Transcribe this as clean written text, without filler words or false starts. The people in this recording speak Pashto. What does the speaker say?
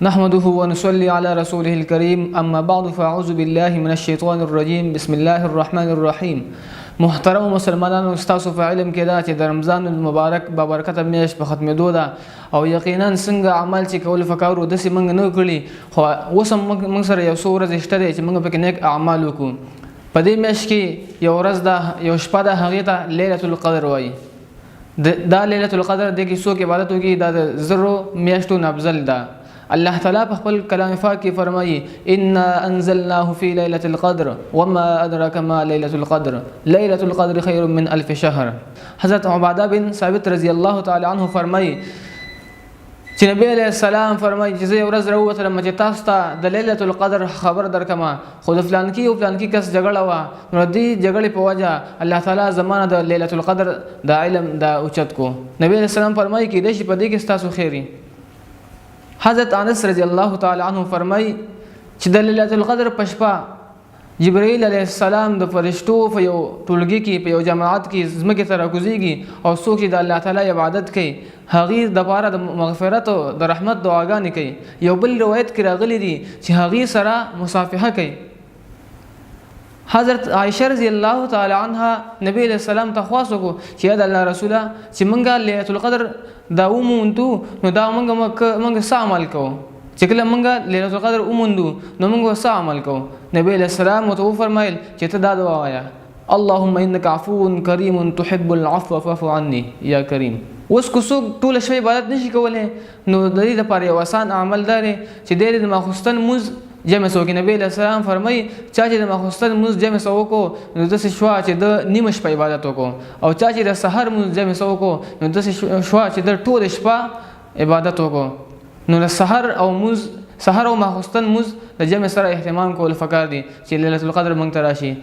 نحمده ونصلي على رسوله الكريم اما بعد فاعوذ بالله من الشیطان الرجیم بسم الله الرحمن الرحیم. محترم مسلمانانو، ستاسو په علم کې دا چې د رمضان المبارک بابرکته میاشت په ختمېدو ده او یقینا څنګه عمل چې کول فکرو داسې موږ نه کړي، خو اوس هم موږ سره یو څو ورځې شته دی چې موږ پکې نیک اعمال وکړو. په دې میاشت کې یو ورځ ده، یو شپه ده، هغې ته لیلة القدر وایي. دا لیلة القدر د کې څوک عبادت وکړي دا د زرو میاشتو نه افضل ده. الله تعالی په خپل کلام پاک کې فرمایي انا انزلناه في ليله القدر وما ادراك ما ليله القدر ليله القدر خير من الف شهر. حضرت عباده بن ثابت رضی الله تعالی عنه فرمایي چې نبی علیہ السلام فرمایي چې زه یو ورځ راووتلم چې تاسو ته د لیلة القدر خبر درکما، خو د فلانکي او فلانکي کس جګړه وه، نو دې جګړې په وجه الله تعالی زمانه د لیلة القدر د علم د اوچت کو. نبی علیہ السلام فرمایي کېدای شي په دې کې ستاسو خیري. حضرت انس رضی الله تعالی عنه فرمایي چې د لیلة القدر په شپه جبرائیل علیه السلام د فرشتو په یو ټولګي کې په یو جماعت کې ځمکې ته راکوزیږي او څوک چې د الله تعالی عبادت کوي هغې دپاره د مغفرت او د رحمت دعاګانې کوي. یو بل روایت کې راغلی دي چې هغې سره مصافحه کوي. حضرت عائشہ رضی الله تعالی عنها نبی علیہ السلام ته خواست وکړو چې یا د الله رسوله چې موږ لیلة القدر دا وموندو نو دا موږ څه عمل کوو، چې کله موږ لیلة القدر وموندو نو موږ څه عمل کوو. نبی علیہ السلام ورته وفرمایل چې ته دا دعا وایه اللهم انک عفو کریم تحب العفو فاعف عني یا کریم. اوس که څوک ټوله شپه عبادت نشي کولی نو د دې لپاره یو آسان عمل دا دی چې دی د ماخوستن لمونځ جمع سوکي. نبی علیہ السلام فرمایي چا چې د ماخوستن لمونځ جمع سو وکړو نو داسې شوه چې د نیمه شپه عبادت وکړو، او چا چې د سحر لمونځ جمع سو وکړو نو داسې شوه چې د ټوله شپه عبادت وکړو. نو د سحر او ماخوستن لمونځ د جمع سره اهتمام کول پکار دي چې لیلة القدر موږ ته راشي.